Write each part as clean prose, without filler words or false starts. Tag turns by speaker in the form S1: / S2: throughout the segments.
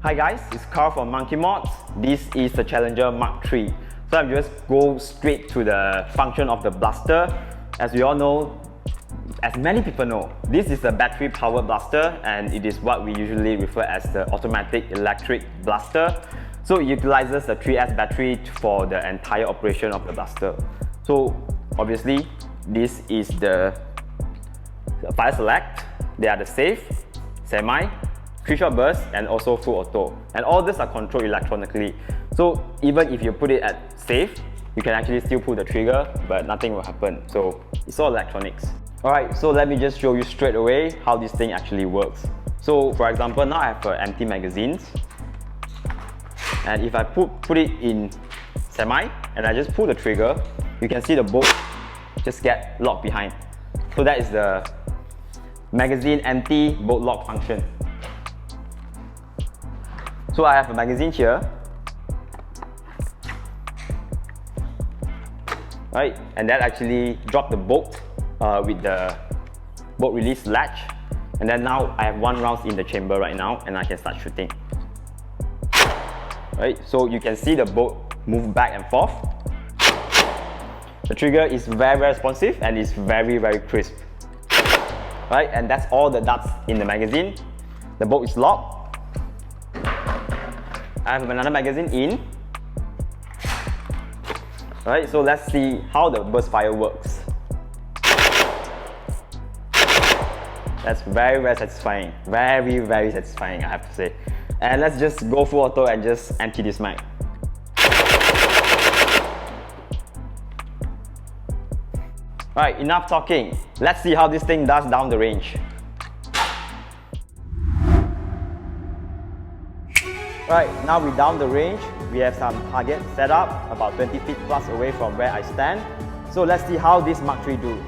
S1: Hi guys, it's Carl from Monkey Mods. This is the Challenger Mark III. So I'm just go straight to the function of the blaster. As we all know, as many people know, this is a battery powered blaster and it is what we usually refer as the automatic electric blaster. So it utilizes the 3S battery for the entire operation of the blaster. So obviously, this is the fire select. They are the safe, semi, 3-shot burst and also full auto, and all these are controlled electronically. So even if you put it at safe, you can actually still pull the trigger but nothing will happen. So it's all electronics. Alright, so let me just show you straight away how this thing actually works. So for example, now I have empty magazines, and if I put it in semi and I just pull the trigger, you can see the bolt just get locked behind. So that is the magazine empty bolt lock function. So I have a magazine here, right, and that actually dropped the bolt with the bolt release latch, and then now I have 1 round in the chamber right now and I can start shooting. Right, so you can see the bolt move back and forth. The trigger is very responsive and is very crisp. Right, and that's all the darts in the magazine. The bolt is locked. I have another magazine in. Right, so let's see how the burst fire works. That's very satisfying. Very satisfying, I have to say. And let's just go full auto and just empty this mag. Alright, enough talking. Let's see how this thing does down the range. Right, now we're down the range. We have some target set up about 20 feet plus away from where I stand. So let's see how this Mark III do.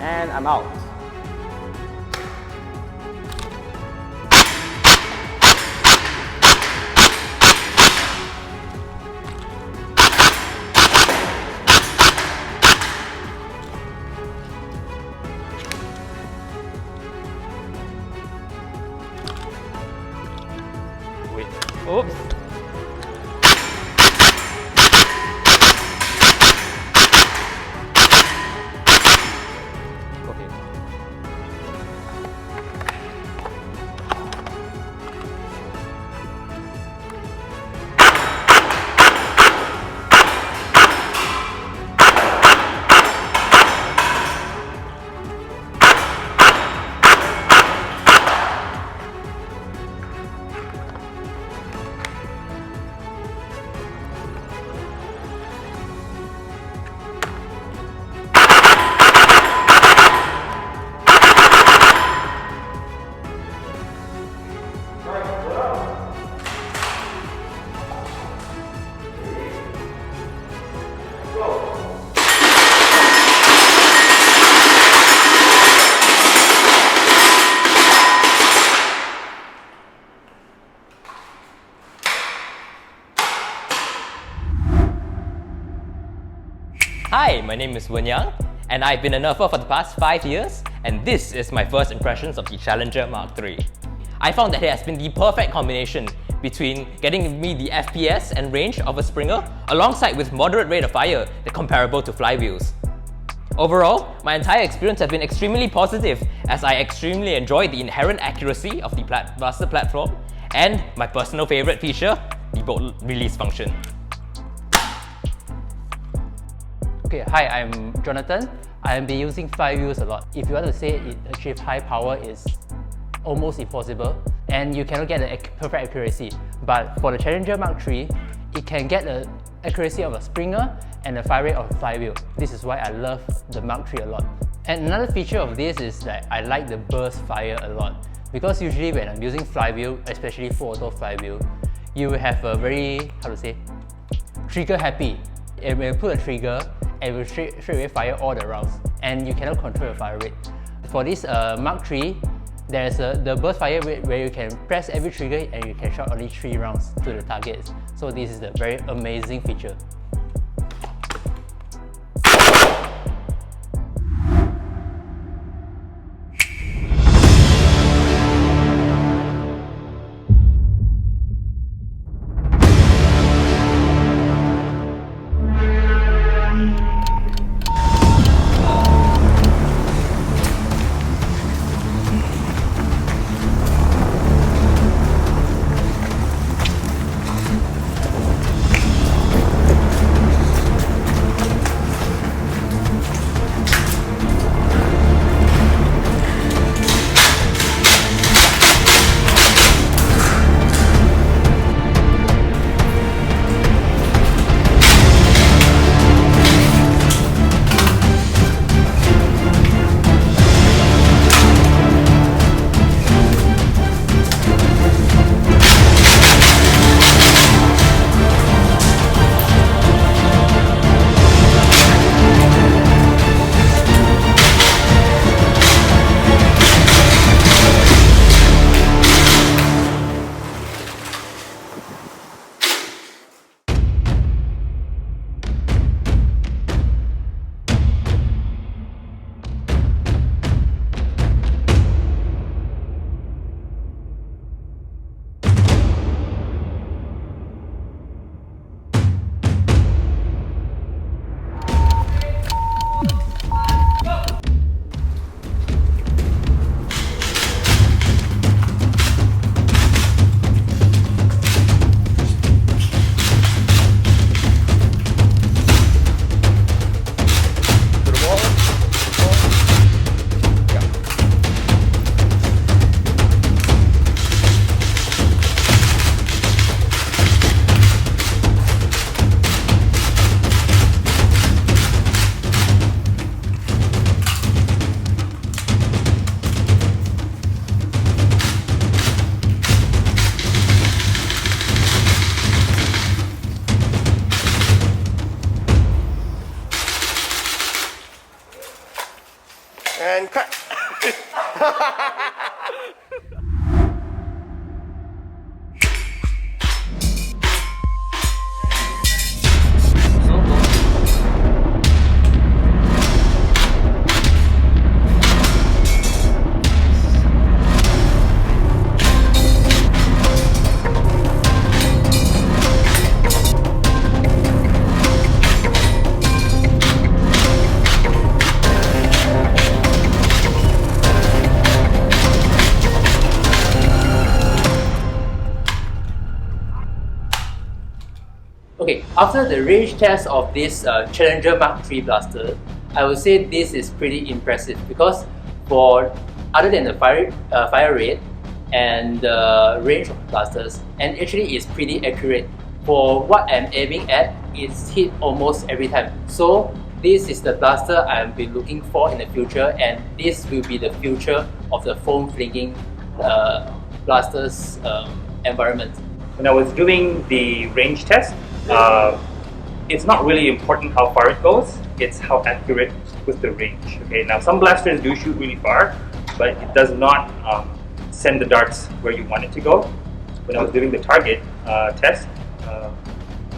S1: And I'm out. Wait. Oops.
S2: Hi, my name is Wen Yang, and I've been a nerfer for the past 5 years, and this is my first impressions of the Challenger Mark III. I found that it has been the perfect combination between getting me the FPS and range of a Springer alongside with moderate rate of fire that's comparable to flywheels. Overall, my entire experience has been extremely positive as I extremely enjoyed the inherent accuracy of the blaster platform and my personal favorite feature, the bolt release function.
S3: Okay, hi, I'm Jonathan. I have been using flywheels a lot. If you want to say it achieves high power, it's almost impossible, and you cannot get the perfect accuracy. But for the Challenger Mark III, it can get the accuracy of a Springer and the fire rate of a flywheel. This is why I love the Mark III a lot. And another feature of this is that I like the burst fire a lot. Because usually when I'm using flywheel, especially full auto flywheel, you will have a very, trigger happy. And when you put a trigger, it will straight away fire all the rounds, and you cannot control your fire rate. For this Mark III, there's the burst fire rate where you can press every trigger and you can shot only 3 rounds to the targets. So this is a very amazing feature.
S4: And cut.
S3: Okay, after the range test of this Challenger Mark III blaster, I would say this is pretty impressive because for other than the fire rate and the range of blasters, and actually it's pretty accurate. For what I'm aiming at, it's hit almost every time. So this is the blaster I'll be looking for in the future, and this will be the future of the foam flinging blasters environment.
S5: When I was doing the range test, it's not really important how far it goes, it's how accurate with the range. Okay, now some blasters do shoot really far, but it does not send the darts where you want it to go. When I was doing the target test,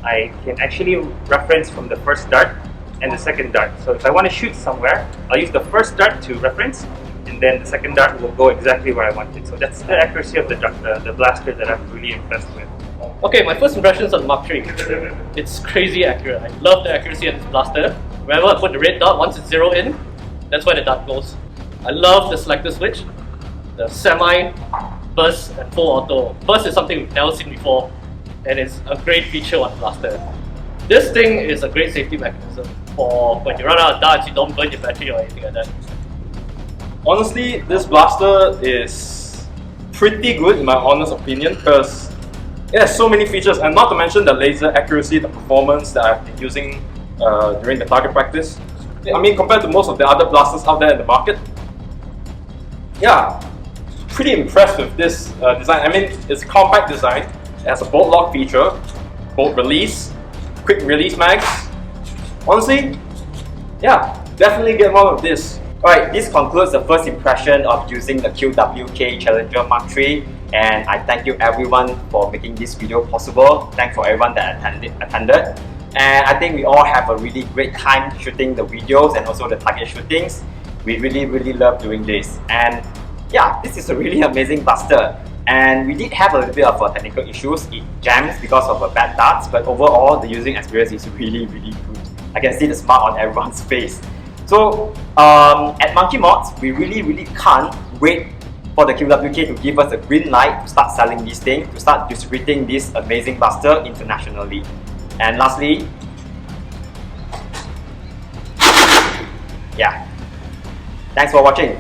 S5: I can actually reference from the first dart and the second dart. So if I want to shoot somewhere, I'll use the first dart to reference, and then the second dart will go exactly where I want it. So that's the accuracy of the blaster that I'm really impressed with.
S6: Okay, my first impressions on the Mark III. It's crazy accurate. I love the accuracy of this blaster. Whenever I put the red dot, once it's zero in, that's where the dart goes. I love the selector switch, the semi, burst, and full auto. Burst is something we've never seen before, and it's a great feature on the blaster. This thing is a great safety mechanism for when you run out of darts, you don't burn your battery or anything like that.
S7: Honestly, this blaster is pretty good in my honest opinion because it has so many features, and not to mention the laser accuracy, the performance that I've been using during the target practice. I mean, compared to most of the other blasters out there in the market, yeah, pretty impressed with this design. I mean, it's a compact design. It has a bolt lock feature, bolt release, quick release mags. Honestly, yeah, definitely get more of this.
S1: Alright, this concludes the first impression of using the QWK Challenger Mark III, and I thank you everyone for making this video possible. Thanks for everyone that attended. And I think we all have a really great time shooting the videos and also the target shootings. We really love doing this. And yeah, this is a really amazing blaster. And we did have a little bit of technical issues. It jams because of bad darts, but overall the using experience is really good. I can see the smile on everyone's face. So at Monkey Mods, we really can't wait for the QWK to give us a green light to start selling this thing, to start distributing this amazing blaster internationally. And lastly, yeah, thanks for watching.